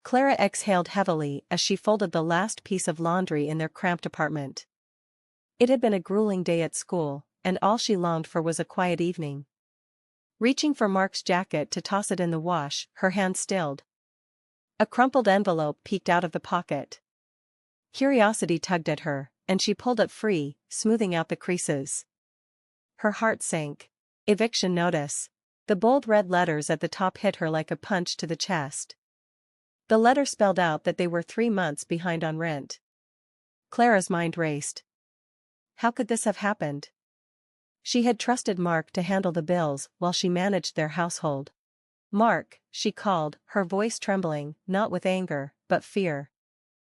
Clara exhaled heavily as she folded the last piece of laundry in their cramped apartment. It had been a grueling day at school, and all she longed for was a quiet evening. Reaching for Mark's jacket to toss it in the wash, her hand stilled. A crumpled envelope peeked out of the pocket. Curiosity tugged at her, and she pulled it free, smoothing out the creases. Her heart sank. Eviction notice. The bold red letters at the top hit her like a punch to the chest. The letter spelled out that they were 3 months behind on rent. Clara's mind raced. How could this have happened? She had trusted Mark to handle the bills while she managed their household. "Mark," she called, her voice trembling, not with anger, but fear.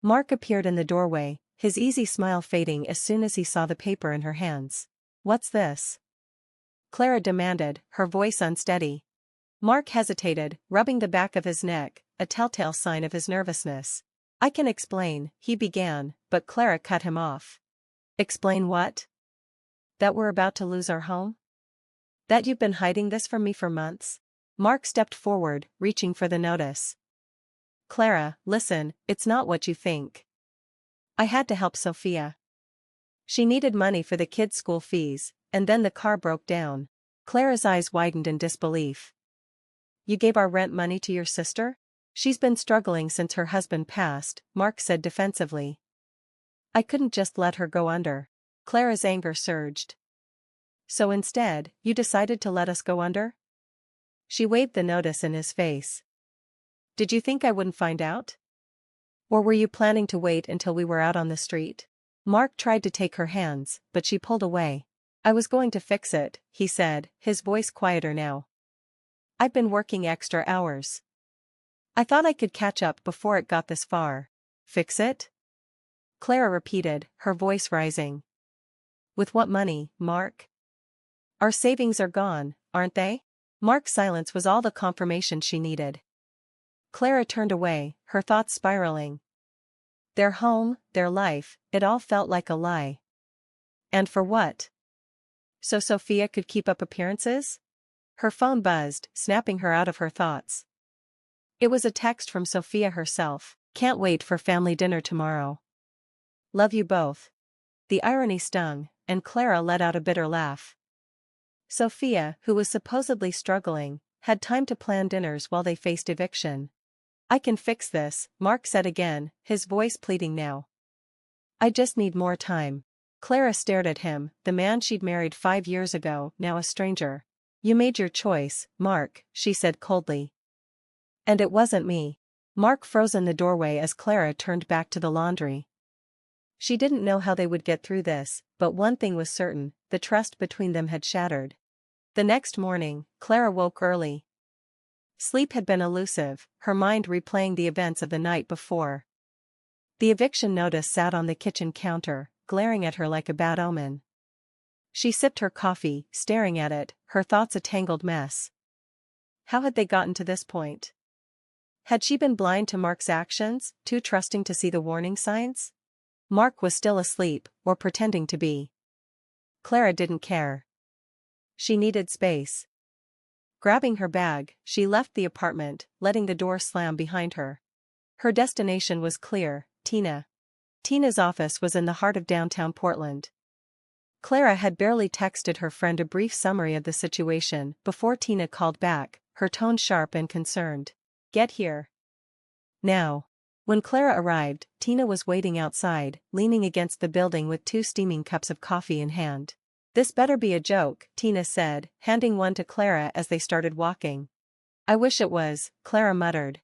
Mark appeared in the doorway, his easy smile fading as soon as he saw the paper in her hands. "What's this?" Clara demanded, her voice unsteady. Mark hesitated, rubbing the back of his neck, a telltale sign of his nervousness. "I can explain," he began, but Clara cut him off. "Explain what?" "That we're about to lose our home? That you've been hiding this from me for months?" Mark stepped forward, reaching for the notice. "Clara, listen, it's not what you think. I had to help Sophia. She needed money for the kids' school fees, and then the car broke down." Clara's eyes widened in disbelief. "You gave our rent money to your sister? She's been struggling since her husband passed," Mark said defensively. "I couldn't just let her go under." Clara's anger surged. "So instead, you decided to let us go under?" She waved the notice in his face. "Did you think I wouldn't find out? Or were you planning to wait until we were out on the street?" Mark tried to take her hands, but she pulled away. "I was going to fix it," he said, his voice quieter now. "I've been working extra hours. I thought I could catch up before it got this far." "Fix it?" Clara repeated, her voice rising. "With what money, Mark? Our savings are gone, aren't they?" Mark's silence was all the confirmation she needed. Clara turned away, her thoughts spiraling. Their home, their life, it all felt like a lie. And for what? So Sophia could keep up appearances? Her phone buzzed, snapping her out of her thoughts. It was a text from Sophia herself. "Can't wait for family dinner tomorrow. Love you both." The irony stung, and Clara let out a bitter laugh. Sophia, who was supposedly struggling, had time to plan dinners while they faced eviction. "I can fix this," Mark said again, his voice pleading now. "I just need more time." Clara stared at him, the man she'd married 5 years ago, now a stranger. "You made your choice, Mark," she said coldly. "And it wasn't me." Mark froze in the doorway as Clara turned back to the laundry. She didn't know how they would get through this, but one thing was certain, the trust between them had shattered. The next morning, Clara woke early. Sleep had been elusive, her mind replaying the events of the night before. The eviction notice sat on the kitchen counter, glaring at her like a bad omen. She sipped her coffee, staring at it, her thoughts a tangled mess. How had they gotten to this point? Had she been blind to Mark's actions, too trusting to see the warning signs? Mark was still asleep, or pretending to be. Clara didn't care. She needed space. Grabbing her bag, she left the apartment, letting the door slam behind her. Her destination was clear, Tina. Tina's office was in the heart of downtown Portland. Clara had barely texted her friend a brief summary of the situation before Tina called back, her tone sharp and concerned. "Get here. Now." When Clara arrived, Tina was waiting outside, leaning against the building with 2 steaming cups of coffee in hand. "This better be a joke," Tina said, handing one to Clara as they started walking. "I wish it was," Clara muttered.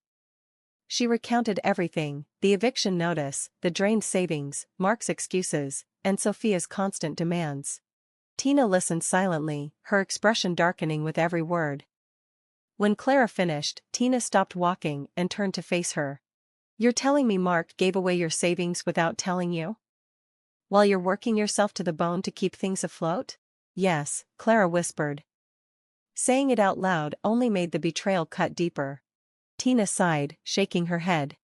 She recounted everything, the eviction notice, the drained savings, Mark's excuses, and Sophia's constant demands. Tina listened silently, her expression darkening with every word. When Clara finished, Tina stopped walking and turned to face her. "You're telling me Mark gave away your savings without telling you? While you're working yourself to the bone to keep things afloat?" "Yes," Clara whispered. Saying it out loud only made the betrayal cut deeper. Tina sighed, shaking her head.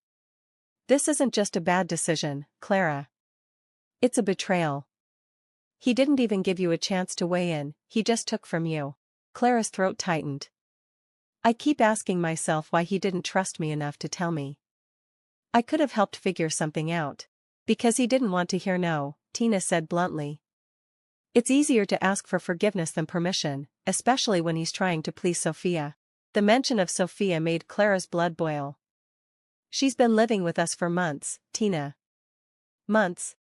"This isn't just a bad decision, Clara. It's a betrayal. He didn't even give you a chance to weigh in, he just took from you." Clara's throat tightened. "I keep asking myself why he didn't trust me enough to tell me. I could have helped figure something out. Because he didn't want to hear no, Tina said bluntly. It's easier to ask for forgiveness than permission, especially when he's trying to please Sophia. The mention of Sophia made Clara's blood boil. She's been living with us for months, Tina. Months?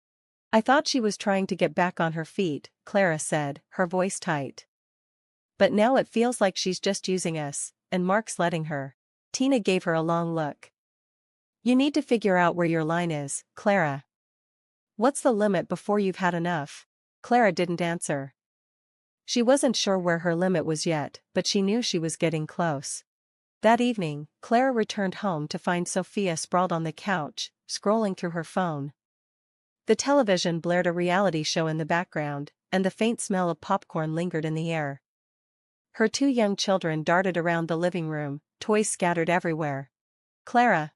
I thought she was trying to get back on her feet, Clara said, her voice tight. But now it feels like she's just using us, and Mark's letting her. Tina gave her a long look. You need to figure out where your line is, Clara. What's the limit before you've had enough? Clara didn't answer. She wasn't sure where her limit was yet, but she knew she was getting close. That evening, Clara returned home to find Sophia sprawled on the couch, scrolling through her phone. The television blared a reality show in the background, and the faint smell of popcorn lingered in the air. Her 2 young children darted around the living room, toys scattered everywhere. Clara.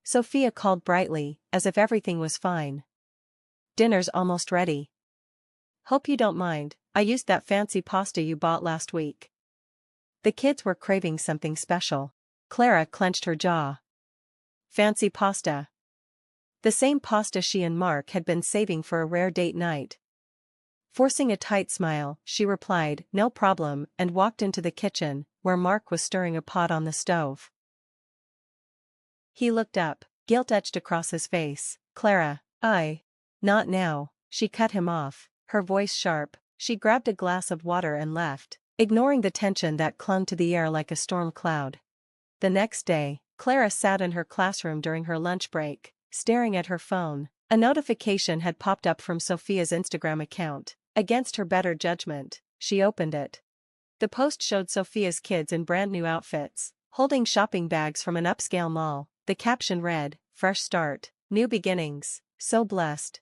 Sophia called brightly, as if everything was fine. Dinner's almost ready. Hope you don't mind, I used that fancy pasta you bought last week. The kids were craving something special. Clara clenched her jaw. Fancy pasta. The same pasta she and Mark had been saving for a rare date night. Forcing a tight smile, she replied, no problem, and walked into the kitchen, where Mark was stirring a pot on the stove. He looked up, guilt etched across his face. Clara, not now, she cut him off, her voice sharp. She grabbed a glass of water and left, ignoring the tension that clung to the air like a storm cloud. The next day, Clara sat in her classroom during her lunch break, staring at her phone. A notification had popped up from Sophia's Instagram account. Against her better judgment, she opened it. The post showed Sophia's kids in brand new outfits, holding shopping bags from an upscale mall. The caption read, "Fresh start, new beginnings, so blessed."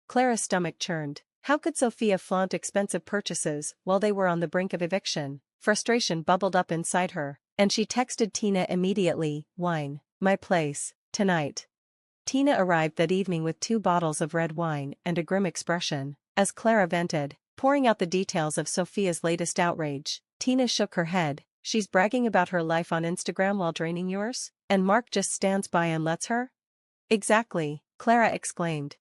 Clara's stomach churned. How could Sophia flaunt expensive purchases while they were on the brink of eviction? Frustration bubbled up inside her, and she texted Tina immediately, "Wine, my place, tonight." Tina arrived that evening with 2 bottles of red wine and a grim expression. As Clara vented, pouring out the details of Sophia's latest outrage, Tina shook her head. She's bragging about her life on Instagram while draining yours? And Mark just stands by and lets her? Exactly, Clara exclaimed.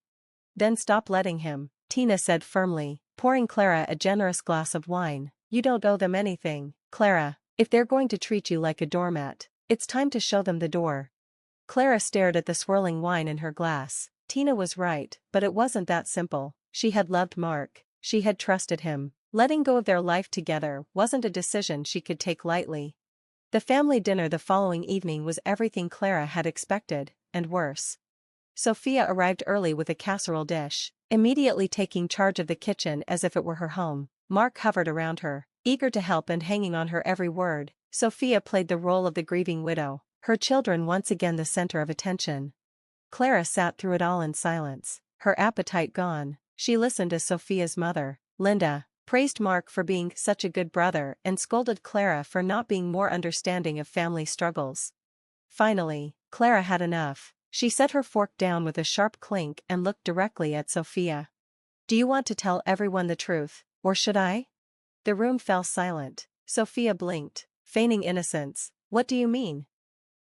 Then stop letting him, Tina said firmly, pouring Clara a generous glass of wine. You don't owe them anything, Clara. If they're going to treat you like a doormat, it's time to show them the door. Clara stared at the swirling wine in her glass. Tina was right, but it wasn't that simple. She had loved Mark. She had trusted him. Letting go of their life together wasn't a decision she could take lightly. The family dinner the following evening was everything Clara had expected, and worse. Sophia arrived early with a casserole dish, immediately taking charge of the kitchen as if it were her home. Mark hovered around her, eager to help and hanging on her every word. Sophia played the role of the grieving widow, her children once again the center of attention. Clara sat through it all in silence, her appetite gone. She listened as Sophia's mother, Linda, praised Mark for being such a good brother and scolded Clara for not being more understanding of family struggles. Finally, Clara had enough. She set her fork down with a sharp clink and looked directly at Sophia. Do you want to tell everyone the truth, or should I? The room fell silent. Sophia blinked, feigning innocence. What do you mean?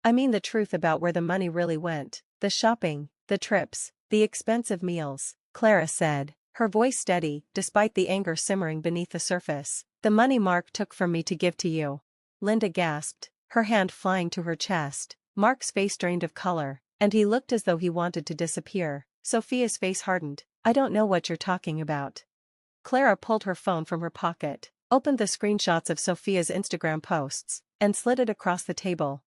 I mean the truth about where the money really went, the shopping, the trips, the expensive meals, Clara said, her voice steady, despite the anger simmering beneath the surface. The money Mark took from me to give to you. Linda gasped, her hand flying to her chest. Mark's face drained of color, and he looked as though he wanted to disappear. Sophia's face hardened. I don't know what you're talking about. Clara pulled her phone from her pocket, opened the screenshots of Sophia's Instagram posts, and slid it across the table.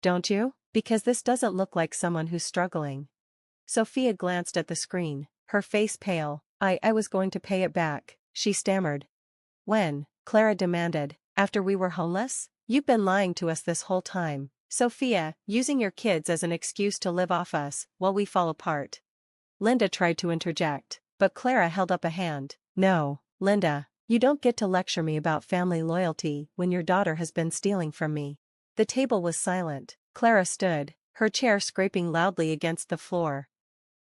Don't you? Because this doesn't look like someone who's struggling. Sophia glanced at the screen, her face pale. I was going to pay it back, she stammered. When? Clara demanded. After we were homeless? You've been lying to us this whole time, Sophia, using your kids as an excuse to live off us while we fall apart. Linda tried to interject, but Clara held up a hand. No, Linda, you don't get to lecture me about family loyalty when your daughter has been stealing from me. The table was silent. Clara stood, her chair scraping loudly against the floor.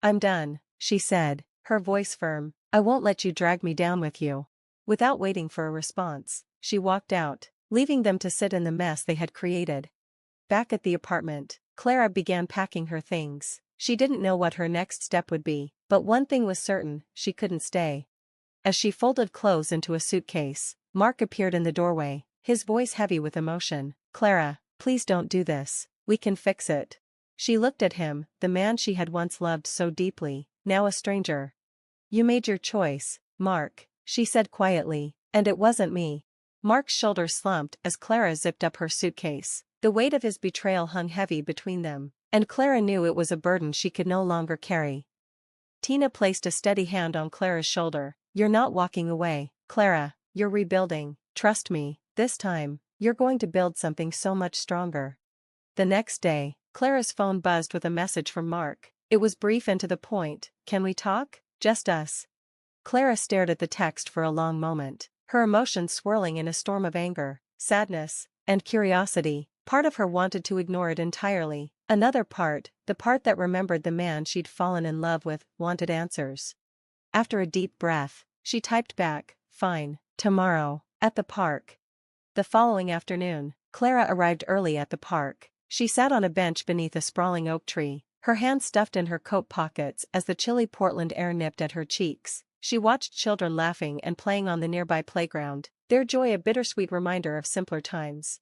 I'm done, she said, her voice firm. I won't let you drag me down with you. Without waiting for a response, she walked out, leaving them to sit in the mess they had created. Back at the apartment, Clara began packing her things. She didn't know what her next step would be, but one thing was certain, she couldn't stay. As she folded clothes into a suitcase, Mark appeared in the doorway, his voice heavy with emotion. "Clara, please don't do this. We can fix it." She looked at him, the man she had once loved so deeply, now a stranger. "You made your choice, Mark," she said quietly, "and it wasn't me." Mark's shoulders slumped as Clara zipped up her suitcase. The weight of his betrayal hung heavy between them, and Clara knew it was a burden she could no longer carry. Tina placed a steady hand on Clara's shoulder. "You're not walking away, Clara, you're rebuilding. Trust me, this time, you're going to build something so much stronger." The next day, Clara's phone buzzed with a message from Mark. It was brief and to the point. "Can we talk? Just us." Clara stared at the text for a long moment, her emotions swirling in a storm of anger, sadness, and curiosity. Part of her wanted to ignore it entirely. Another part, the part that remembered the man she'd fallen in love with, wanted answers. After a deep breath, she typed back, "Fine, tomorrow, at the park." The following afternoon, Clara arrived early at the park. She sat on a bench beneath a sprawling oak tree, her hands stuffed in her coat pockets as the chilly Portland air nipped at her cheeks. She watched children laughing and playing on the nearby playground, their joy a bittersweet reminder of simpler times.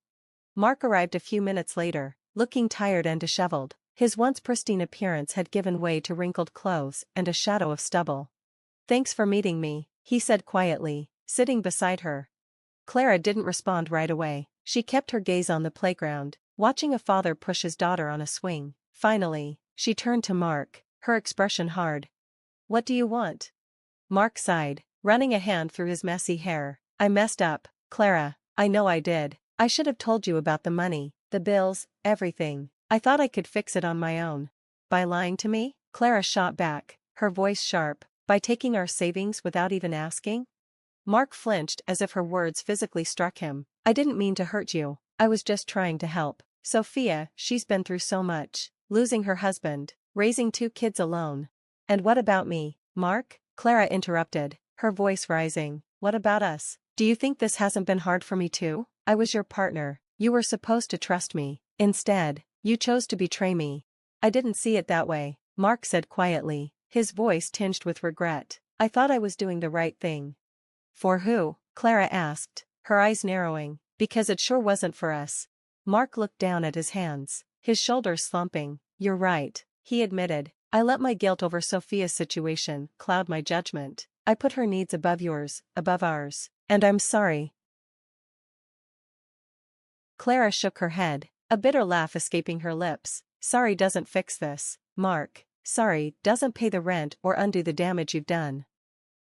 Mark arrived a few minutes later, looking tired and disheveled. His once pristine appearance had given way to wrinkled clothes and a shadow of stubble. "Thanks for meeting me," he said quietly, sitting beside her. Clara didn't respond right away. She kept her gaze on the playground, watching a father push his daughter on a swing. Finally, she turned to Mark, her expression hard. "What do you want?" Mark sighed, running a hand through his messy hair. "I messed up, Clara, I know I did. I should have told you about the money, the bills, everything. I thought I could fix it on my own." "By lying to me?" Clara shot back, her voice sharp. "By taking our savings without even asking?" Mark flinched as if her words physically struck him. "I didn't mean to hurt you, I was just trying to help. Sophia, she's been through so much, losing her husband, raising 2 kids alone." "And what about me, Mark?" Clara interrupted, her voice rising. "What about us? Do you think this hasn't been hard for me too? I was your partner, you were supposed to trust me. Instead, you chose to betray me." "I didn't see it that way," Mark said quietly, his voice tinged with regret. "I thought I was doing the right thing." "For who?" Clara asked, her eyes narrowing. "Because it sure wasn't for us." Mark looked down at his hands, his shoulders slumping. "You're right," he admitted. "I let my guilt over Sophia's situation cloud my judgment. I put her needs above yours, above ours. And I'm sorry." Clara shook her head, a bitter laugh escaping her lips. "Sorry doesn't fix this, Mark. Sorry doesn't pay the rent or undo the damage you've done."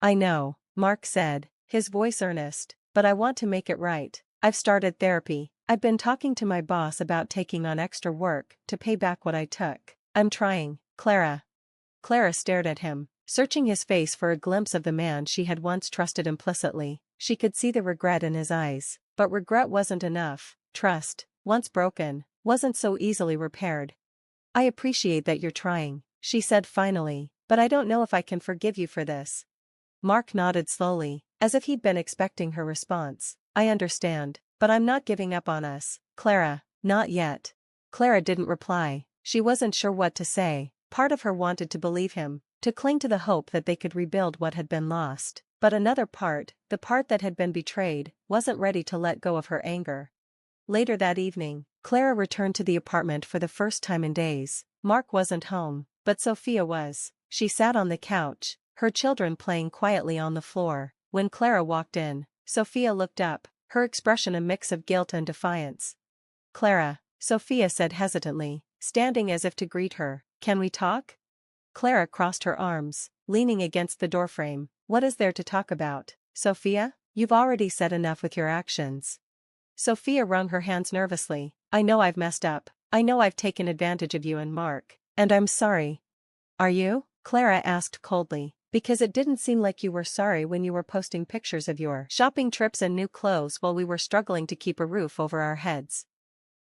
"I know," Mark said, his voice earnest, "but I want to make it right. I've started therapy. I've been talking to my boss about taking on extra work to pay back what I took. I'm trying, Clara." Clara stared at him, searching his face for a glimpse of the man she had once trusted implicitly. She could see the regret in his eyes, but regret wasn't enough. Trust, once broken, wasn't so easily repaired. "I appreciate that you're trying," she said finally, "but I don't know if I can forgive you for this." Mark nodded slowly, as if he'd been expecting her response. "I understand, but I'm not giving up on us, Clara, not yet." Clara didn't reply. She wasn't sure what to say. Part of her wanted to believe him, to cling to the hope that they could rebuild what had been lost. But another part, the part that had been betrayed, wasn't ready to let go of her anger. Later that evening, Clara returned to the apartment for the first time in days. Mark wasn't home, but Sophia was. She sat on the couch, her children playing quietly on the floor. When Clara walked in, Sophia looked up, her expression a mix of guilt and defiance. "Clara," Sophia said hesitantly, standing as if to greet her, "can we talk?" Clara crossed her arms, leaning against the doorframe. "What is there to talk about, Sophia? You've already said enough with your actions." Sophia wrung her hands nervously. "I know I've messed up. I know I've taken advantage of you and Mark. And I'm sorry." "Are you?" Clara asked coldly, "because it didn't seem like you were sorry when you were posting pictures of your shopping trips and new clothes while we were struggling to keep a roof over our heads."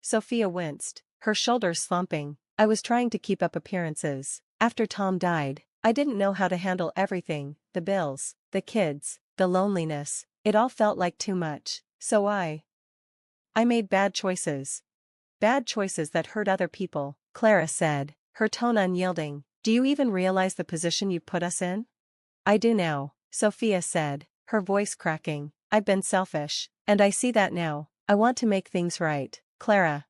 Sophia winced, her shoulders slumping. "I was trying to keep up appearances. After Tom died, I didn't know how to handle everything, the bills, the kids, the loneliness. It all felt like too much. So I made bad choices. Bad choices that hurt other people, Clara said, her tone unyielding. Do you even realize the position you put us in? I do now, Sophia said, her voice cracking. I've been selfish, and I see that now. I want to make things right, Clara.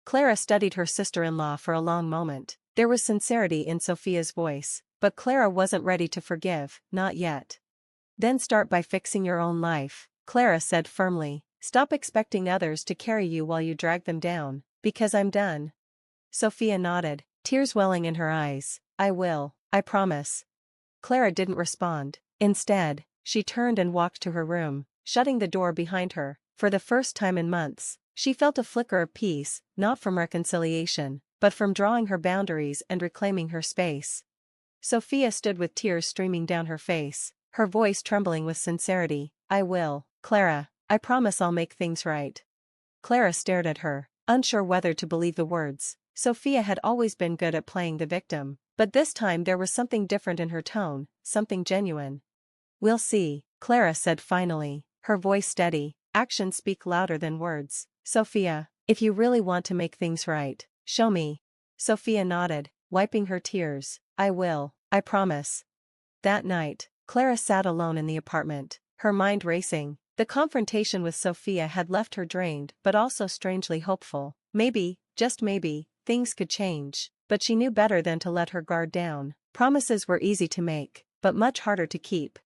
Clara studied her sister-in-law for a long moment. There was sincerity in Sophia's voice, but Clara wasn't ready to forgive, not yet. Then start by fixing your own life, Clara said firmly. Stop expecting others to carry you while you drag them down, because I'm done. Sophia nodded, tears welling in her eyes. I will, I promise. Clara didn't respond. Instead, she turned and walked to her room, shutting the door behind her. For the first time in months, she felt a flicker of peace, not from reconciliation, but from drawing her boundaries and reclaiming her space. Sophia stood with tears streaming down her face, her voice trembling with sincerity. I will, Clara, I promise I'll make things right. Clara stared at her, unsure whether to believe the words. Sophia had always been good at playing the victim, but this time there was something different in her tone, something genuine. We'll see, Clara said finally, her voice steady. Actions speak louder than words. Sophia, if you really want to make things right, show me. Sophia nodded, wiping her tears. I will, I promise. That night, Clara sat alone in the apartment, her mind racing. The confrontation with Sophia had left her drained but also strangely hopeful. Maybe, just maybe, things could change, but she knew better than to let her guard down. Promises were easy to make, but much harder to keep.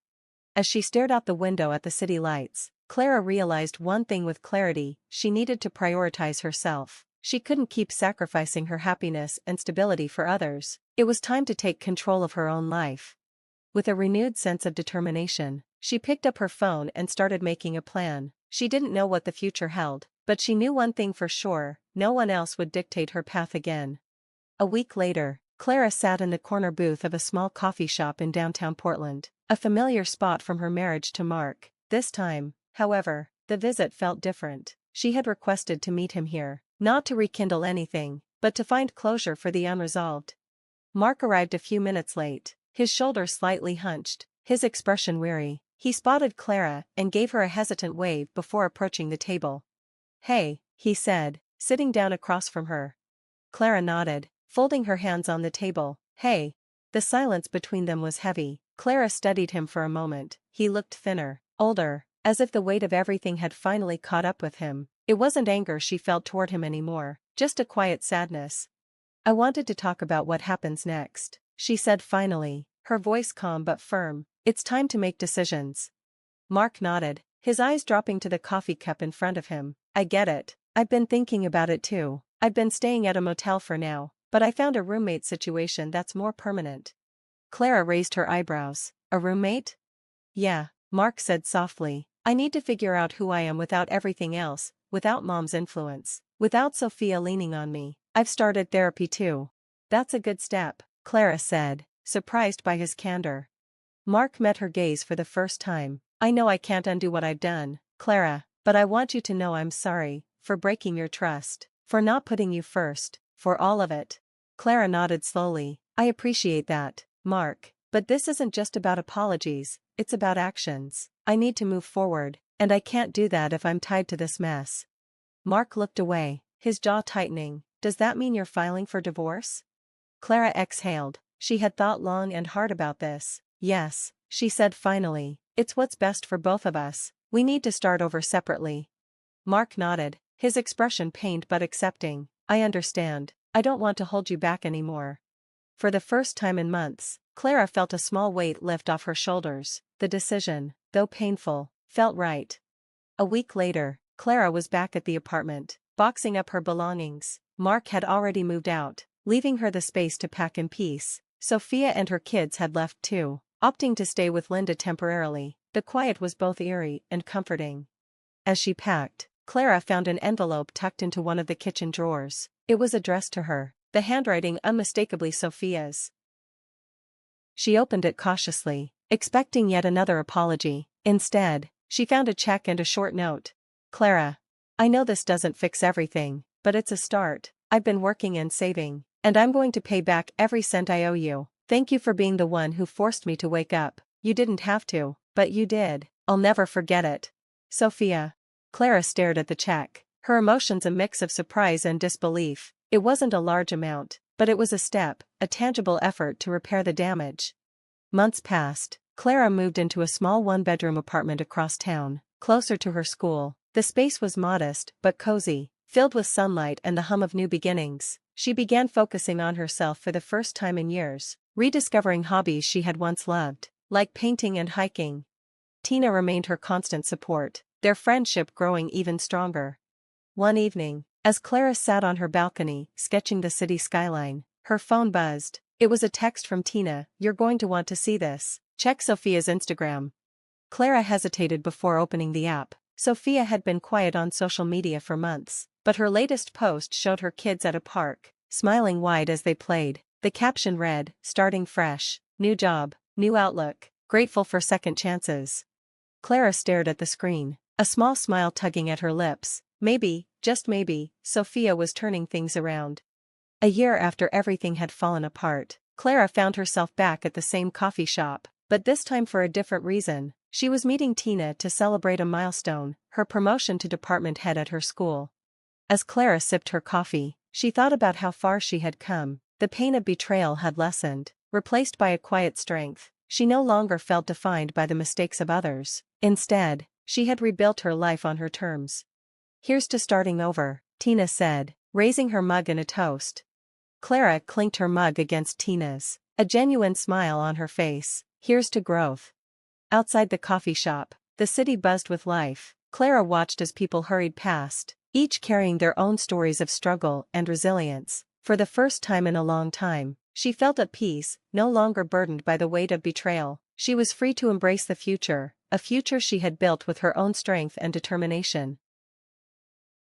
As she stared out the window at the city lights, Clara realized one thing with clarity: she needed to prioritize herself. She couldn't keep sacrificing her happiness and stability for others. It was time to take control of her own life. With a renewed sense of determination, she picked up her phone and started making a plan. She didn't know what the future held, but she knew one thing for sure: no one else would dictate her path again. A week later, Clara sat in the corner booth of a small coffee shop in downtown Portland, a familiar spot from her marriage to Mark. This time, however, the visit felt different. She had requested to meet him here, not to rekindle anything, but to find closure for the unresolved. Mark arrived a few minutes late, his shoulders slightly hunched, his expression weary. He spotted Clara and gave her a hesitant wave before approaching the table. Hey, he said, sitting down across from her. Clara nodded, folding her hands on the table. Hey. The silence between them was heavy. Clara studied him for a moment. He looked thinner, older, as if the weight of everything had finally caught up with him. It wasn't anger she felt toward him anymore, just a quiet sadness. I wanted to talk about what happens next, she said finally, her voice calm but firm. It's time to make decisions. Mark nodded, his eyes dropping to the coffee cup in front of him. I get it. I've been thinking about it too. I've been staying at a motel for now, but I found a roommate situation that's more permanent. Clara raised her eyebrows. A roommate? Yeah, Mark said softly. I need to figure out who I am without everything else, without Mom's influence, without Sophia leaning on me. I've started therapy too. That's a good step, Clara said, surprised by his candor. Mark met her gaze for the first time. I know I can't undo what I've done, Clara, but I want you to know I'm sorry, for breaking your trust, for not putting you first, for all of it. Clara nodded slowly. I appreciate that, Mark, but this isn't just about apologies, it's about actions. I need to move forward, and I can't do that if I'm tied to this mess. Mark looked away, his jaw tightening. Does that mean you're filing for divorce? Clara exhaled. She had thought long and hard about this. Yes, she said finally. It's what's best for both of us. We need to start over separately. Mark nodded, his expression pained but accepting. I understand. I don't want to hold you back anymore. For the first time in months, Clara felt a small weight lift off her shoulders. The decision, though painful, felt right. A week later, Clara was back at the apartment, boxing up her belongings. Mark had already moved out, leaving her the space to pack in peace. Sophia and her kids had left too, opting to stay with Linda temporarily. The quiet was both eerie and comforting. As she packed, Clara found an envelope tucked into one of the kitchen drawers. It was addressed to her, the handwriting unmistakably Sophia's. She opened it cautiously, expecting yet another apology. Instead, she found a check and a short note. Clara, I know this doesn't fix everything, but it's a start. I've been working and saving, and I'm going to pay back every cent I owe you. Thank you for being the one who forced me to wake up. You didn't have to, but you did. I'll never forget it. Sophia. Clara stared at the check, her emotions a mix of surprise and disbelief. It wasn't a large amount, but it was a step, a tangible effort to repair the damage. Months passed. Clara moved into a small one-bedroom apartment across town, closer to her school. The space was modest, but cozy, filled with sunlight and the hum of new beginnings. She began focusing on herself for the first time in years, rediscovering hobbies she had once loved, like painting and hiking. Tina remained her constant support, their friendship growing even stronger. One evening, as Clara sat on her balcony, sketching the city skyline, her phone buzzed. It was a text from Tina. "You're going to want to see this. Check Sophia's Instagram." Clara hesitated before opening the app. Sophia had been quiet on social media for months, but her latest post showed her kids at a park, smiling wide as they played. The caption read, "Starting fresh, new job, new outlook, grateful for second chances." Clara stared at the screen, a small smile tugging at her lips. Maybe, just maybe, Sophia was turning things around. A year after everything had fallen apart, Clara found herself back at the same coffee shop, but this time for a different reason. She was meeting Tina to celebrate a milestone, her promotion to department head at her school. As Clara sipped her coffee, she thought about how far she had come. The pain of betrayal had lessened, replaced by a quiet strength. She no longer felt defined by the mistakes of others. Instead, she had rebuilt her life on her terms. "Here's to starting over," Tina said, raising her mug in a toast. Clara clinked her mug against Tina's, a genuine smile on her face. "Here's to growth." Outside the coffee shop, the city buzzed with life. Clara watched as people hurried past, each carrying their own stories of struggle and resilience. For the first time in a long time, she felt at peace, no longer burdened by the weight of betrayal. She was free to embrace the future, a future she had built with her own strength and determination.